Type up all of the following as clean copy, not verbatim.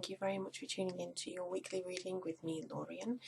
thank you very much for tuning in to your weekly reading with me, Lorien.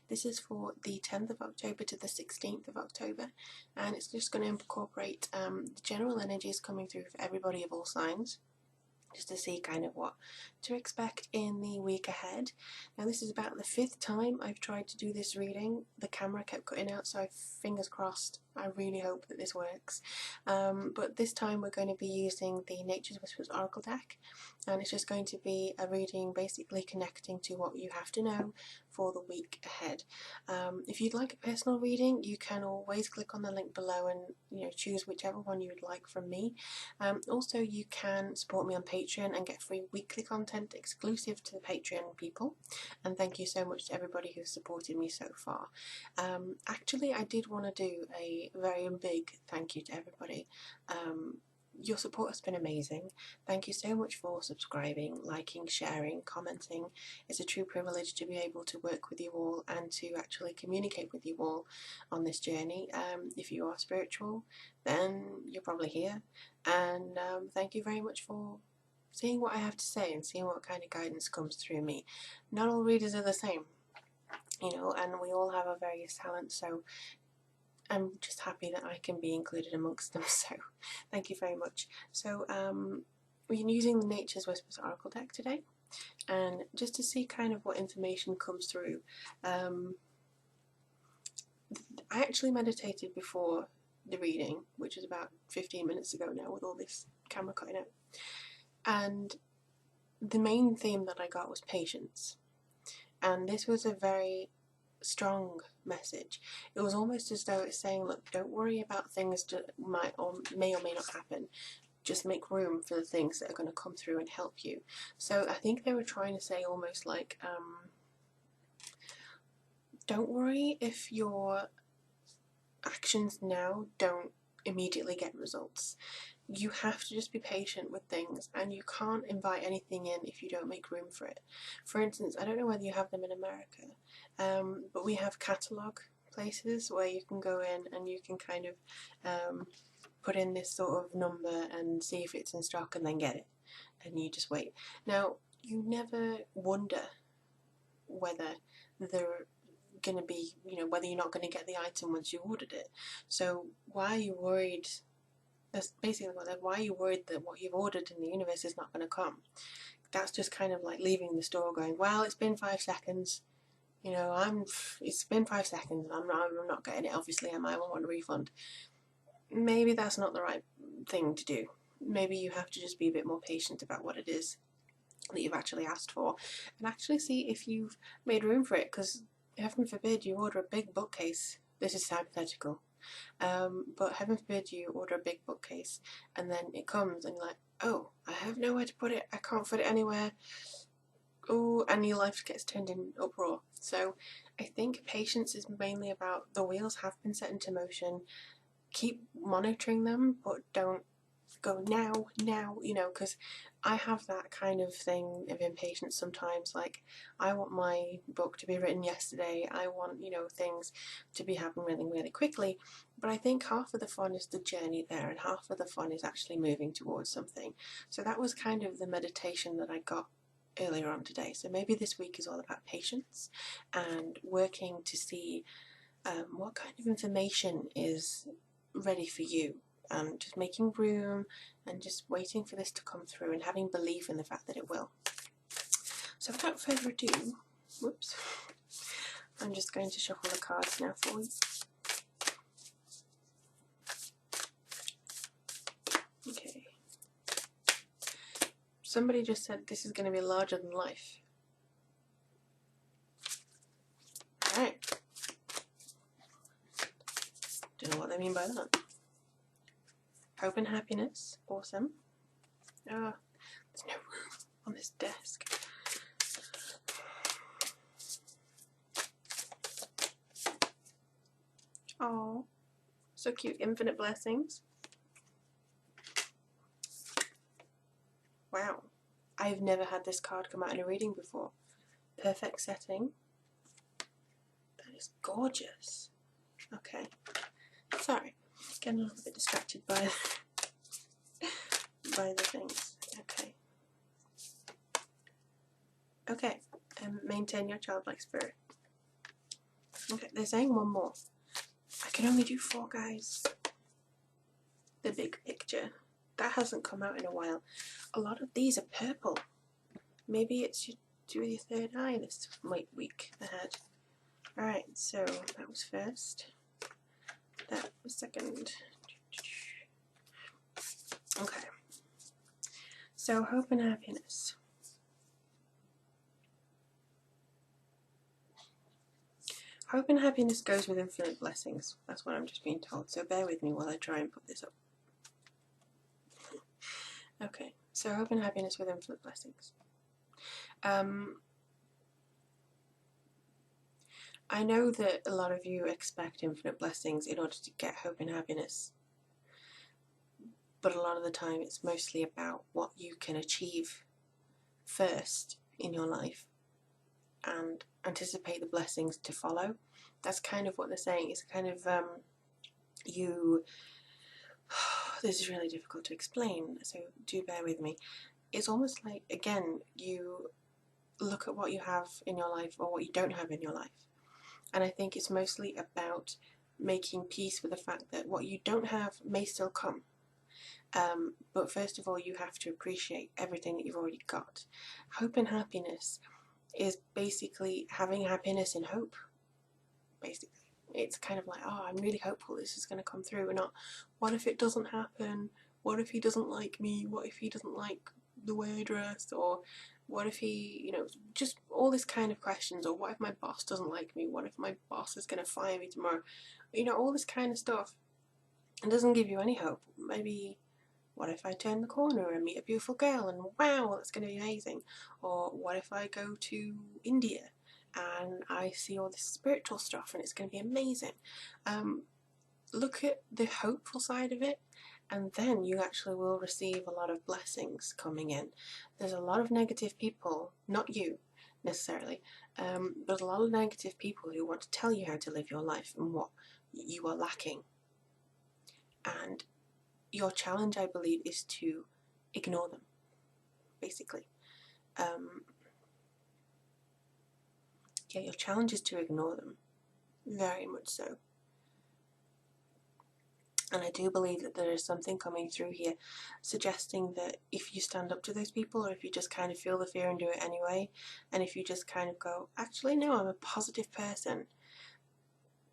This is for the 10th of October to the 16th of October, and it's just going to incorporate the general energies coming through for everybody of all signs, just to see kind of what to expect in the week ahead. Now, this is about the 5th time I've tried to do this reading. The camera kept cutting out, so fingers crossed. I really hope that this works. But this time we're going to be using the Nature's Whispers Oracle deck, and it's just going to be a reading basically connecting to what you have to know for the week ahead. If you'd like a personal reading, you can always click on the link below and choose whichever one you would like from me. Also, you can support me on Patreon and get free weekly content exclusive to the Patreon people, and thank you so much to everybody who's supported me so far. Actually, I did want to do a very big thank you to everybody. Your support has been amazing. Thank you so much for subscribing, liking, sharing, commenting. It's a true privilege to be able to work with you all and to actually communicate with you all on this journey. If you are spiritual, then you're probably here, and thank you very much for seeing what I have to say and seeing what kind of guidance comes through me. Not all readers are the same, and we all have our various talents, so I'm just happy that I can be included amongst them, so thank you very much. So we're using the Nature's Whispers Oracle deck today, and just to see kind of what information comes through. I actually meditated before the reading, which is about 15 minutes ago now with all this camera cutting out, and the main theme that I got was patience, and this was a very strong message. It was almost as though it's saying, look, don't worry about things that might or may not happen, just make room for the things that are going to come through and help you. So I think they were trying to say almost like, don't worry if your actions now don't immediately get results. You have to just be patient with things, and you can't invite anything in if you don't make room for it. For instance, I don't know whether you have them in America, but we have catalogue places where you can go in and you can kind of put in this sort of number and see if it's in stock and then get it, and you just wait. Now, you never wonder whether they're going to be, whether you're not going to get the item once you ordered it. So why are you worried? That's basically why are you worried that what you've ordered in the universe is not going to come? That's just kind of like leaving the store going, well, it's been 5 seconds, it's been 5 seconds, I'm not getting it, obviously I might want a refund. Maybe that's not the right thing to do. Maybe you have to just be a bit more patient about what it is that you've actually asked for, and actually see if you've made room for it, because heaven forbid you order a big bookcase. This is hypothetical. But heaven forbid you order a big bookcase and then it comes and you're like, oh, I have nowhere to put it, I can't put it anywhere, oh, and your life gets turned in uproar. So I think patience is mainly about the wheels have been set into motion, keep monitoring them, but don't go now, because I have that kind of thing of impatience sometimes. Like, I want my book to be written yesterday, I want, things to be happening really, really quickly, but I think half of the fun is the journey there, and half of the fun is actually moving towards something. So that was kind of the meditation that I got earlier on today. So maybe this week is all about patience and working to see what kind of information is ready for you, and just making room and just waiting for this to come through and having belief in the fact that it will. So without further ado, whoops, I'm just going to shuffle the cards now for you. Okay. Somebody just said this is going to be larger than life. Alright. Don't know what they mean by that. Hope and happiness. Awesome. Ah, there's no room on this desk. Oh, so cute. Infinite blessings. Wow. I've never had this card come out in a reading before. Perfect setting. That is gorgeous. Okay. Sorry. Getting a little bit distracted by the things. Okay. Okay, maintain your childlike spirit. Okay, they're saying one more. I can only do 4, guys. The big picture. That hasn't come out in a while. A lot of these are purple. Maybe it's your third eye this week ahead. Alright, so that was first. That was second. Okay. So hope and happiness. Hope and happiness goes with infinite blessings. That's what I'm just being told. So bear with me while I try and put this up. Okay. So hope and happiness with infinite blessings. I know that a lot of you expect infinite blessings in order to get hope and happiness, but a lot of the time it's mostly about what you can achieve first in your life and anticipate the blessings to follow. That's kind of what they're saying. It's kind of this is really difficult to explain, so do bear with me. It's almost like, again, you look at what you have in your life or what you don't have in your life. And I think it's mostly about making peace with the fact that what you don't have may still come. But first of all, you have to appreciate everything that you've already got. Hope and happiness is basically having happiness and hope. Basically, it's kind of like, oh, I'm really hopeful this is going to come through, and not, what if it doesn't happen? What if he doesn't like me? What if he doesn't like the way I dress? Or what if he, you know, just all this kind of questions. Or what if my boss doesn't like me? What if my boss is going to fire me tomorrow? You know, all this kind of stuff. It doesn't give you any hope. Maybe, what if I turn the corner and meet a beautiful girl and wow, that's going to be amazing? Or what if I go to India and I see all this spiritual stuff and it's going to be amazing? Look at the hopeful side of it, and then you actually will receive a lot of blessings coming in. There's a lot of negative people, not you necessarily, but a lot of negative people who want to tell you how to live your life and what you are lacking. And your challenge, I believe, is to ignore them, basically. Yeah, your challenge is to ignore them, very much so. And I do believe that there is something coming through here suggesting that if you stand up to those people, or if you just kind of feel the fear and do it anyway, and if you just kind of go, actually no, I'm a positive person,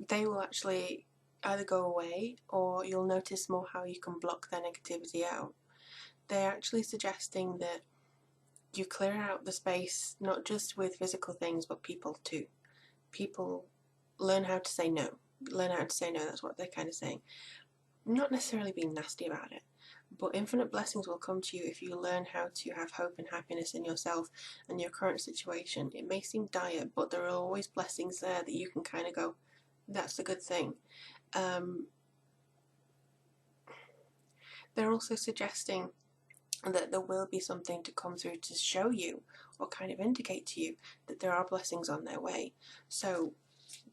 they will actually either go away, or you'll notice more how you can block their negativity out. They're actually suggesting that you clear out the space, not just with physical things, but people too. People learn how to say no. Learn how to say no, that's what they're kind of saying. Not necessarily being nasty about it, but infinite blessings will come to you if you learn how to have hope and happiness in yourself and your current situation. It may seem dire, but there are always blessings there that you can kind of go, that's a good thing. They're also suggesting that there will be something to come through to show you or kind of indicate to you that there are blessings on their way. So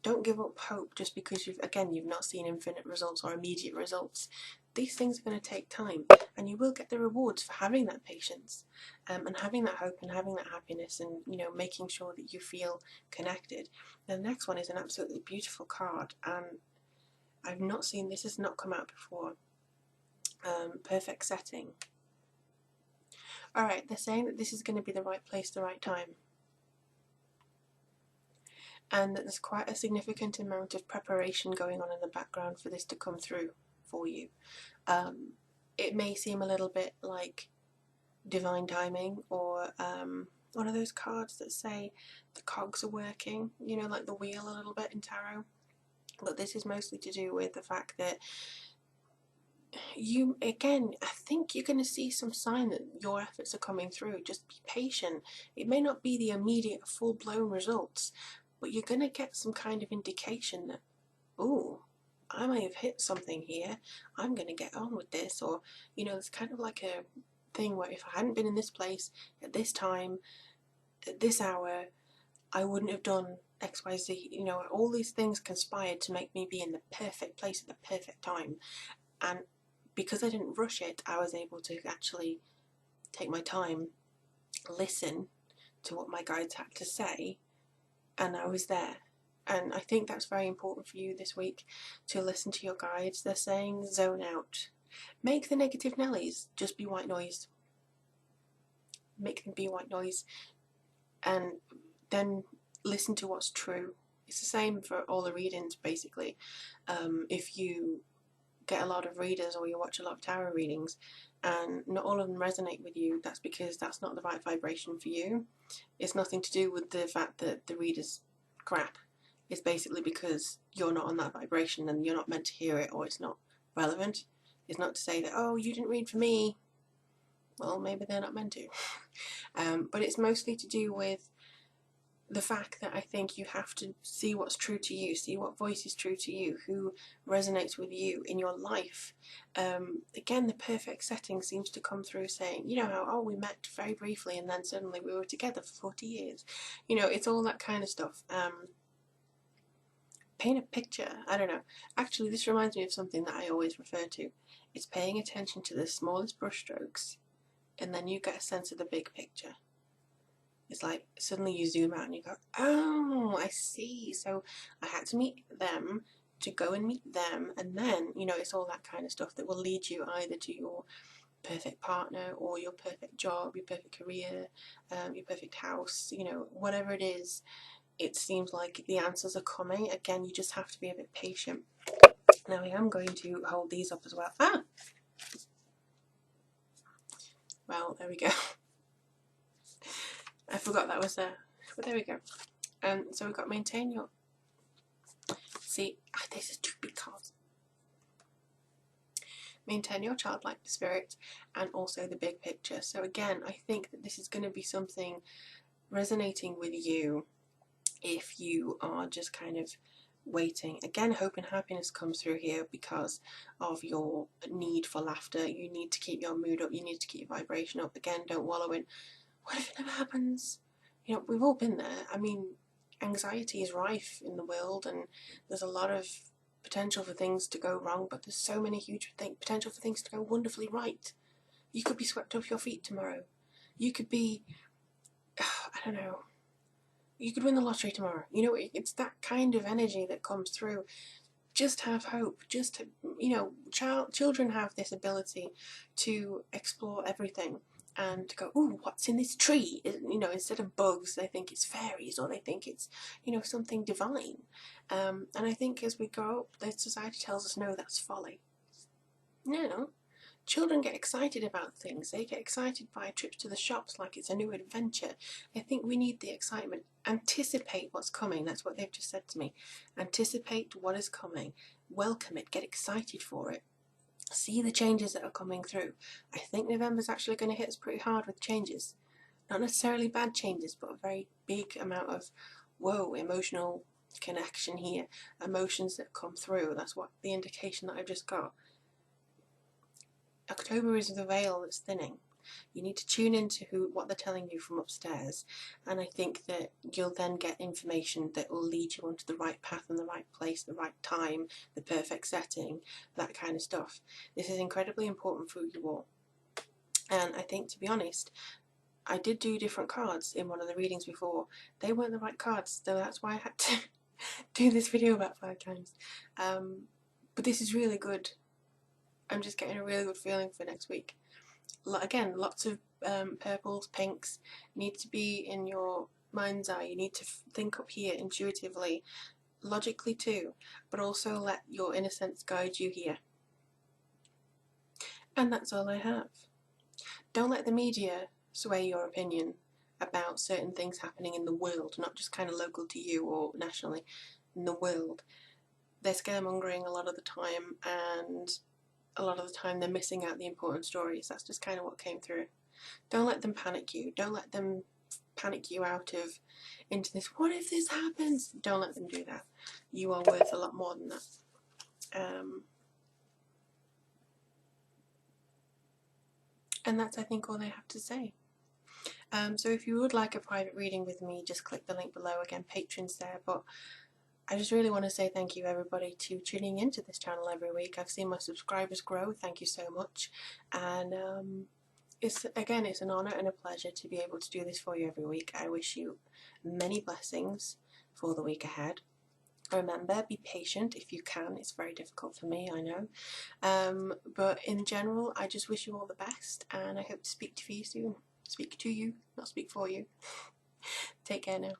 don't give up hope just because you've not seen infinite results or immediate results. These things are going to take time, and you will get the rewards for having that patience, and having that hope and having that happiness, and making sure that you feel connected. The next one is an absolutely beautiful card, and I've not seen this, has not come out before. Perfect setting. Alright, they're saying that this is going to be the right place, the right time, and that there's quite a significant amount of preparation going on in the background for this to come through for you. It may seem a little bit like divine timing, or one of those cards that say the cogs are working, like the wheel a little bit in tarot. But this is mostly to do with the fact that I think you're going to see some sign that your efforts are coming through. Just be patient. It may not be the immediate full-blown results, but you're going to get some kind of indication that, oh, I may have hit something here, I'm going to get on with this. Or, it's kind of like a thing where if I hadn't been in this place at this time, at this hour, I wouldn't have done XYZ. All these things conspired to make me be in the perfect place at the perfect time. And because I didn't rush it, I was able to actually take my time, listen to what my guides had to say, and I was there. And I think that's very important for you this week, to listen to your guides. They're saying zone out. Make the negative Nellies just be white noise. Make them be white noise, and then listen to what's true. It's the same for all the readings, basically. If you get a lot of readers or you watch a lot of tarot readings and not all of them resonate with you, that's because that's not the right vibration for you. It's nothing to do with the fact that the reader's crap. It's basically because you're not on that vibration and you're not meant to hear it, or it's not relevant. It's not to say that, oh, you didn't read for me. Well, maybe they're not meant to. But it's mostly to do with the fact that I think you have to see what's true to you, see what voice is true to you, who resonates with you in your life. Again, the perfect setting seems to come through saying, you know how, oh, we met very briefly and then suddenly we were together for 40 years. You know, it's all that kind of stuff. Paint a picture, I don't know. Actually, this reminds me of something that I always refer to. It's paying attention to the smallest brushstrokes, and then you get a sense of the big picture. It's like suddenly you zoom out and you go, oh, I see. So I had to meet them to go and meet them, and then, you know, it's all that kind of stuff that will lead you either to your perfect partner or your perfect job, your perfect career, your perfect house, you know, whatever it is. It seems like the answers are coming. Again, you just have to be a bit patient. Now I am going to hold these up as well. Ah! Well, there we go. I forgot that was there. But there we go. So we've got maintain your... See, this is two big cards. Maintain your childlike spirit and also the big picture. So again, I think that this is going to be something resonating with you if you are just kind of waiting. Again, hope and happiness comes through here because of your need for laughter. You need to keep your mood up. You need to keep your vibration up. Again, don't wallow in, what if it never happens? You know, we've all been there. I mean, anxiety is rife in the world and there's a lot of potential for things to go wrong, but there's so many huge potential for things to go wonderfully right. You could be swept off your feet tomorrow. You could be, I don't know, you could win the lottery tomorrow. You know, it's that kind of energy that comes through. Just have hope. Just, you know, children have this ability to explore everything and to go, ooh, what's in this tree? You know, instead of bugs, they think it's fairies or they think it's, you know, something divine. And I think as we grow up, the society tells us, no, that's folly. No. Children get excited about things. They get excited by trips to the shops like it's a new adventure. I think we need the excitement. Anticipate what's coming. That's what they've just said to me. Anticipate what is coming. Welcome it. Get excited for it. See the changes that are coming through. I think November's actually going to hit us pretty hard with changes. Not necessarily bad changes, but a very big amount of, whoa, emotional connection here. Emotions that come through. That's what the indication that I've just got. October is the veil that's thinning. You need to tune into what they're telling you from upstairs, and I think that you'll then get information that will lead you onto the right path and the right place, the right time, the perfect setting, that kind of stuff. This is incredibly important for you all. And I think, to be honest, I did do different cards in one of the readings before. They weren't the right cards, so that's why I had to do this video about 5 times. But this is really good. I'm just getting a really good feeling for next week. Again, lots of purples, pinks need to be in your mind's eye. You need to think up here intuitively, logically too, but also let your inner sense guide you here. And that's all I have. Don't let the media sway your opinion about certain things happening in the world, not just kind of local to you or nationally, in the world. They're scaremongering a lot of the time, and a lot of the time they're missing out the important stories. That's just kind of what came through. Don't let them panic you. Don't let them panic you out of into this, what if this happens? Don't let them do that. You are worth a lot more than that. And that's, I think, all I have to say. So if you would like a private reading with me, just click the link below. Again, Patreon's there. But I just really want to say thank you, everybody, to tuning into this channel every week. I've seen my subscribers grow. Thank you so much. And it's an honour and a pleasure to be able to do this for you every week. I wish you many blessings for the week ahead. Remember, be patient if you can. It's very difficult for me, I know. But in general, I just wish you all the best, and I hope to speak to you soon. Speak to you, not speak for you. Take care now.